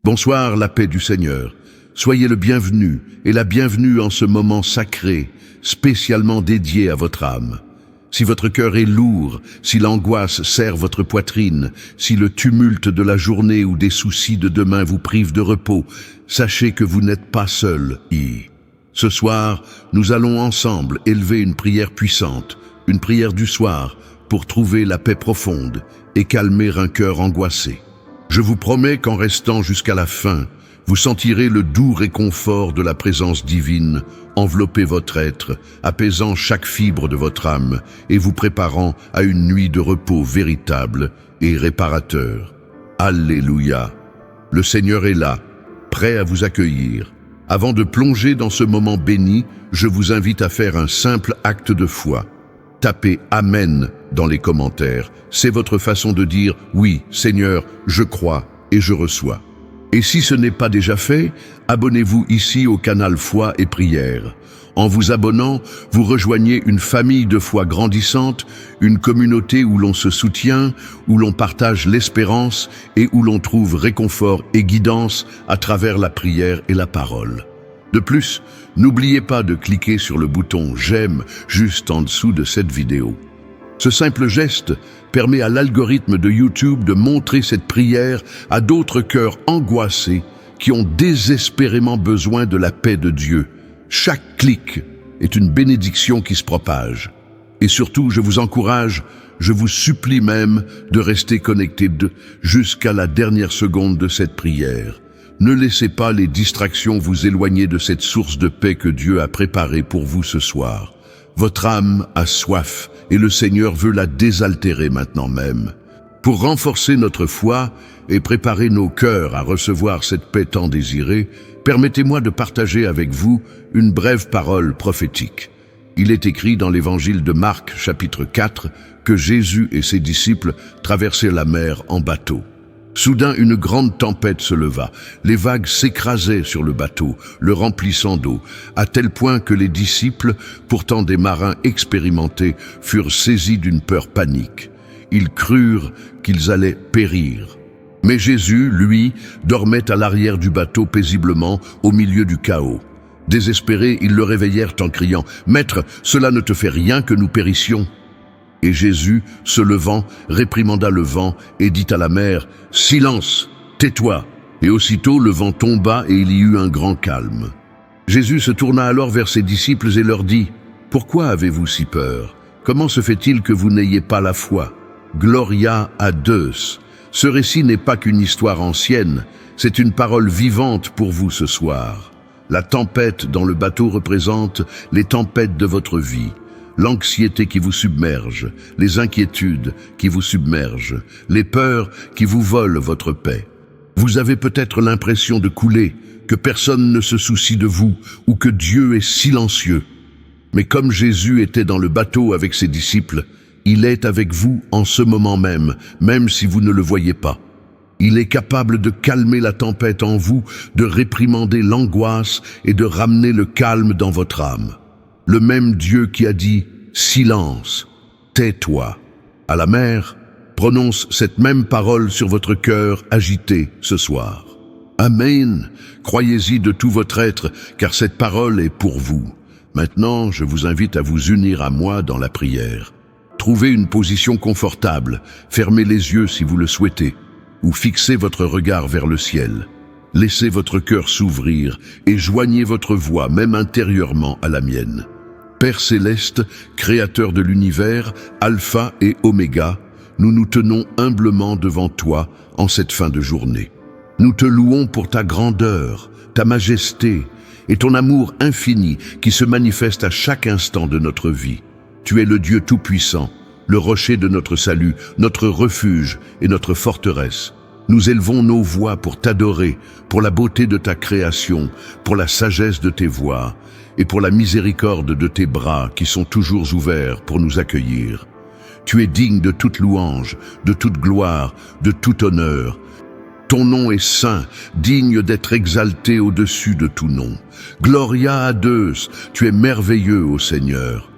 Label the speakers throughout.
Speaker 1: Bonsoir, la paix du Seigneur. Soyez le bienvenu et la bienvenue en ce moment sacré, spécialement dédié à votre âme. Si votre cœur est lourd, si l'angoisse serre votre poitrine, si le tumulte de la journée ou des soucis de demain vous prive de repos, sachez que vous n'êtes pas seul. Ce soir, nous allons ensemble élever une prière puissante, une prière du soir, pour trouver la paix profonde et calmer un cœur angoissé. Je vous promets qu'en restant jusqu'à la fin, vous sentirez le doux réconfort de la présence divine envelopper votre être, apaisant chaque fibre de votre âme et vous préparant à une nuit de repos véritable et réparateur. Alléluia! Le Seigneur est là, prêt à vous accueillir. Avant de plonger dans ce moment béni, je vous invite à faire un simple acte de foi. Tapez « Amen » dans les commentaires. C'est votre façon de dire « Oui, Seigneur, je crois et je reçois ». Et si ce n'est pas déjà fait, abonnez-vous ici au canal Foi et Prière. En vous abonnant, vous rejoignez une famille de foi grandissante, une communauté où l'on se soutient, où l'on partage l'espérance et où l'on trouve réconfort et guidance à travers la prière et la parole. De plus, n'oubliez pas de cliquer sur le bouton « J'aime » juste en dessous de cette vidéo. Ce simple geste permet à l'algorithme de YouTube de montrer cette prière à d'autres cœurs angoissés qui ont désespérément besoin de la paix de Dieu. Chaque clic est une bénédiction qui se propage. Et surtout, je vous encourage, je vous supplie même de rester connecté jusqu'à la dernière seconde de cette prière. Ne laissez pas les distractions vous éloigner de cette source de paix que Dieu a préparée pour vous ce soir. Votre âme a soif et le Seigneur veut la désaltérer maintenant même. Pour renforcer notre foi et préparer nos cœurs à recevoir cette paix tant désirée, permettez-moi de partager avec vous une brève parole prophétique. Il est écrit dans l'évangile de Marc, chapitre 4, que Jésus et ses disciples traversaient la mer en bateau. Soudain, une grande tempête se leva. Les vagues s'écrasaient sur le bateau, le remplissant d'eau, à tel point que les disciples, pourtant des marins expérimentés, furent saisis d'une peur panique. Ils crurent qu'ils allaient périr. Mais Jésus, lui, dormait à l'arrière du bateau paisiblement, au milieu du chaos. Désespérés, ils le réveillèrent en criant « Maître, cela ne te fait rien que nous périssions ?» Et Jésus, se levant, réprimanda le vent et dit à la mer « Silence, tais-toi !» Et aussitôt le vent tomba et il y eut un grand calme. Jésus se tourna alors vers ses disciples et leur dit « Pourquoi avez-vous si peur? Comment se fait-il que vous n'ayez pas la foi? Gloria a Deus !» Ce récit n'est pas qu'une histoire ancienne, c'est une parole vivante pour vous ce soir. La tempête dans le bateau représente les tempêtes de votre vie. L'anxiété qui vous submerge, les inquiétudes qui vous submergent, les peurs qui vous volent votre paix. Vous avez peut-être l'impression de couler, que personne ne se soucie de vous ou que Dieu est silencieux. Mais comme Jésus était dans le bateau avec ses disciples, il est avec vous en ce moment même, même si vous ne le voyez pas. Il est capable de calmer la tempête en vous, de réprimander l'angoisse et de ramener le calme dans votre âme. Le même Dieu qui a dit « Silence, tais-toi » à la mer, prononce cette même parole sur votre cœur agité ce soir. Amen. Croyez-y de tout votre être, car cette parole est pour vous. Maintenant, je vous invite à vous unir à moi dans la prière. Trouvez une position confortable, fermez les yeux si vous le souhaitez, ou fixez votre regard vers le ciel. Laissez votre cœur s'ouvrir et joignez votre voix, même intérieurement, à la mienne. Père céleste, créateur de l'univers, alpha et oméga, nous nous tenons humblement devant toi en cette fin de journée. Nous te louons pour ta grandeur, ta majesté et ton amour infini qui se manifeste à chaque instant de notre vie. Tu es le Dieu tout-puissant, le rocher de notre salut, notre refuge et notre forteresse. Nous élevons nos voix pour t'adorer, pour la beauté de ta création, pour la sagesse de tes voies et pour la miséricorde de tes bras qui sont toujours ouverts pour nous accueillir. Tu es digne de toute louange, de toute gloire, de tout honneur. Ton nom est saint, digne d'être exalté au-dessus de tout nom. Gloria a Deus, tu es merveilleux, ô Seigneur.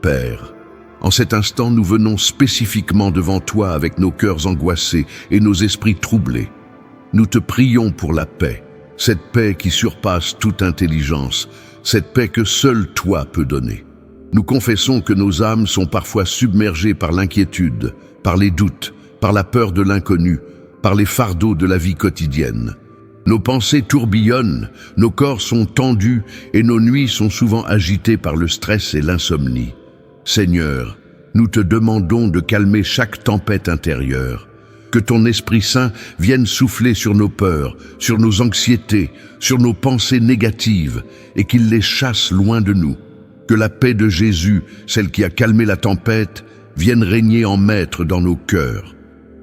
Speaker 1: Père, en cet instant, nous venons spécifiquement devant toi avec nos cœurs angoissés et nos esprits troublés. Nous te prions pour la paix, cette paix qui surpasse toute intelligence, cette paix que seul toi peux donner. Nous confessons que nos âmes sont parfois submergées par l'inquiétude, par les doutes, par la peur de l'inconnu, par les fardeaux de la vie quotidienne. Nos pensées tourbillonnent, nos corps sont tendus et nos nuits sont souvent agitées par le stress et l'insomnie. Seigneur, nous te demandons de calmer chaque tempête intérieure. Que ton Esprit Saint vienne souffler sur nos peurs, sur nos anxiétés, sur nos pensées négatives et qu'il les chasse loin de nous. Que la paix de Jésus, celle qui a calmé la tempête, vienne régner en maître dans nos cœurs.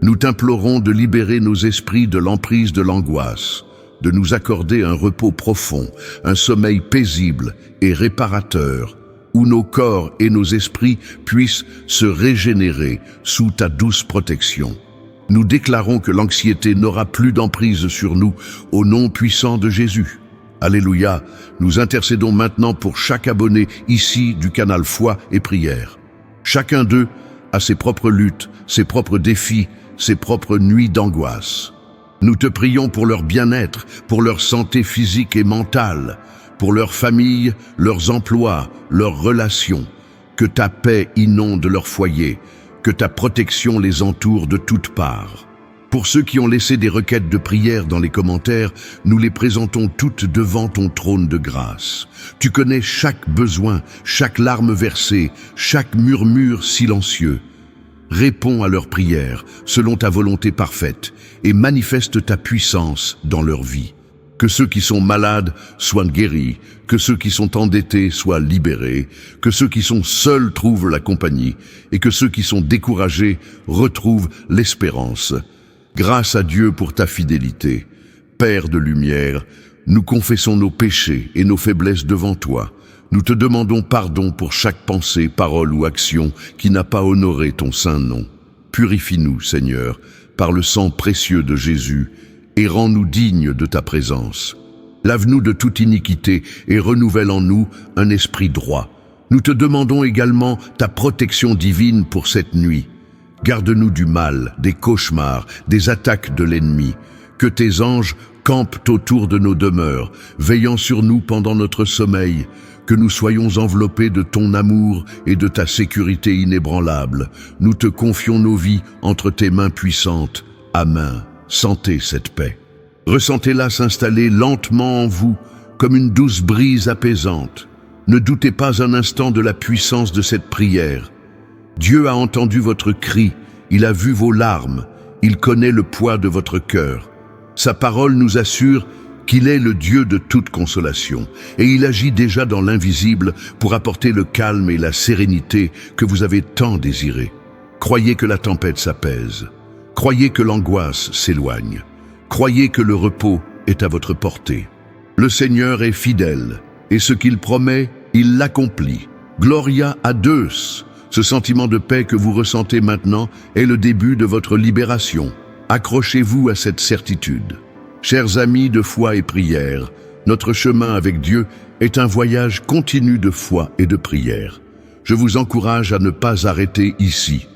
Speaker 1: Nous t'implorons de libérer nos esprits de l'emprise de l'angoisse, de nous accorder un repos profond, un sommeil paisible et réparateur, où nos corps et nos esprits puissent se régénérer sous ta douce protection. Nous déclarons que l'anxiété n'aura plus d'emprise sur nous, au nom puissant de Jésus. Alléluia, nous intercédons maintenant pour chaque abonné ici du canal Foi et Prière. Chacun d'eux a ses propres luttes, ses propres défis, ses propres nuits d'angoisse. Nous te prions pour leur bien-être, pour leur santé physique et mentale, pour leur famille, leurs emplois, leurs relations. Que ta paix inonde leur foyer, que ta protection les entoure de toutes parts. Pour ceux qui ont laissé des requêtes de prière dans les commentaires, nous les présentons toutes devant ton trône de grâce. Tu connais chaque besoin, chaque larme versée, chaque murmure silencieux. Réponds à leurs prières selon ta volonté parfaite et manifeste ta puissance dans leur vie. Que ceux qui sont malades soient guéris, que ceux qui sont endettés soient libérés, que ceux qui sont seuls trouvent la compagnie et que ceux qui sont découragés retrouvent l'espérance. Grâce à Dieu pour ta fidélité. Père de lumière, nous confessons nos péchés et nos faiblesses devant toi. Nous te demandons pardon pour chaque pensée, parole ou action qui n'a pas honoré ton saint nom. Purifie-nous, Seigneur, par le sang précieux de Jésus, et rends-nous dignes de ta présence. Lave-nous de toute iniquité et renouvelle en nous un esprit droit. Nous te demandons également ta protection divine pour cette nuit. Garde-nous du mal, des cauchemars, des attaques de l'ennemi. Que tes anges campent autour de nos demeures, veillant sur nous pendant notre sommeil. Que nous soyons enveloppés de ton amour et de ta sécurité inébranlable. Nous te confions nos vies entre tes mains puissantes. Amen. Sentez cette paix. Ressentez-la s'installer lentement en vous, comme une douce brise apaisante. Ne doutez pas un instant de la puissance de cette prière. Dieu a entendu votre cri, il a vu vos larmes, il connaît le poids de votre cœur. Sa parole nous assure qu'il est le Dieu de toute consolation, et il agit déjà dans l'invisible pour apporter le calme et la sérénité que vous avez tant désiré. Croyez que la tempête s'apaise. Croyez que l'angoisse s'éloigne. Croyez que le repos est à votre portée. Le Seigneur est fidèle, et ce qu'il promet, il l'accomplit. Gloria a Deus. Ce sentiment de paix que vous ressentez maintenant est le début de votre libération. Accrochez-vous à cette certitude. Chers amis de foi et prière, notre chemin avec Dieu est un voyage continu de foi et de prière. Je vous encourage à ne pas arrêter ici.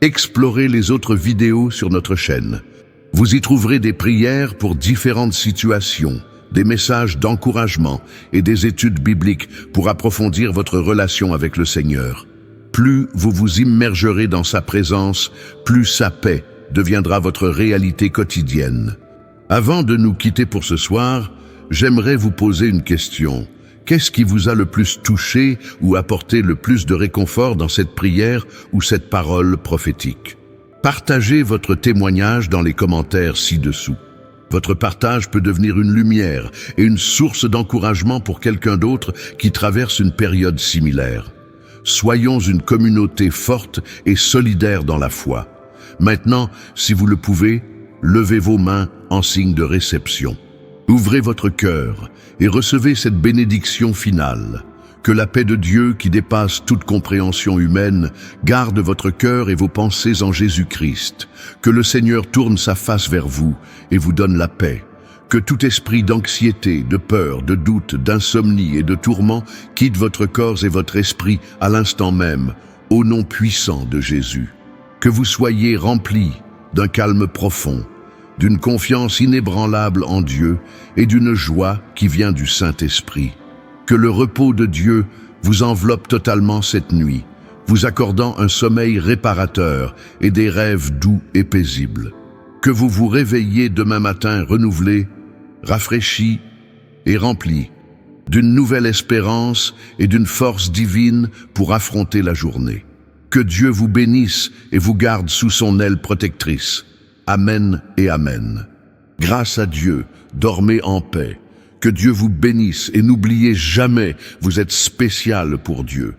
Speaker 1: Explorez les autres vidéos sur notre chaîne. Vous y trouverez des prières pour différentes situations, des messages d'encouragement et des études bibliques pour approfondir votre relation avec le Seigneur. Plus vous vous immergerez dans sa présence, plus sa paix deviendra votre réalité quotidienne. Avant de nous quitter pour ce soir, j'aimerais vous poser une question. Qu'est-ce qui vous a le plus touché ou apporté le plus de réconfort dans cette prière ou cette parole prophétique? Partagez votre témoignage dans les commentaires ci-dessous. Votre partage peut devenir une lumière et une source d'encouragement pour quelqu'un d'autre qui traverse une période similaire. Soyons une communauté forte et solidaire dans la foi. Maintenant, si vous le pouvez, levez vos mains en signe de réception. Ouvrez votre cœur et recevez cette bénédiction finale. Que la paix de Dieu, qui dépasse toute compréhension humaine, garde votre cœur et vos pensées en Jésus-Christ. Que le Seigneur tourne sa face vers vous et vous donne la paix. Que tout esprit d'anxiété, de peur, de doute, d'insomnie et de tourment quitte votre corps et votre esprit à l'instant même, au nom puissant de Jésus. Que vous soyez remplis d'un calme profond, d'une confiance inébranlable en Dieu et d'une joie qui vient du Saint-Esprit. Que le repos de Dieu vous enveloppe totalement cette nuit, vous accordant un sommeil réparateur et des rêves doux et paisibles. Que vous vous réveilliez demain matin renouvelé, rafraîchi et rempli d'une nouvelle espérance et d'une force divine pour affronter la journée. Que Dieu vous bénisse et vous garde sous son aile protectrice. Amen et Amen. Grâce à Dieu, dormez en paix. Que Dieu vous bénisse et n'oubliez jamais, vous êtes spécial pour Dieu.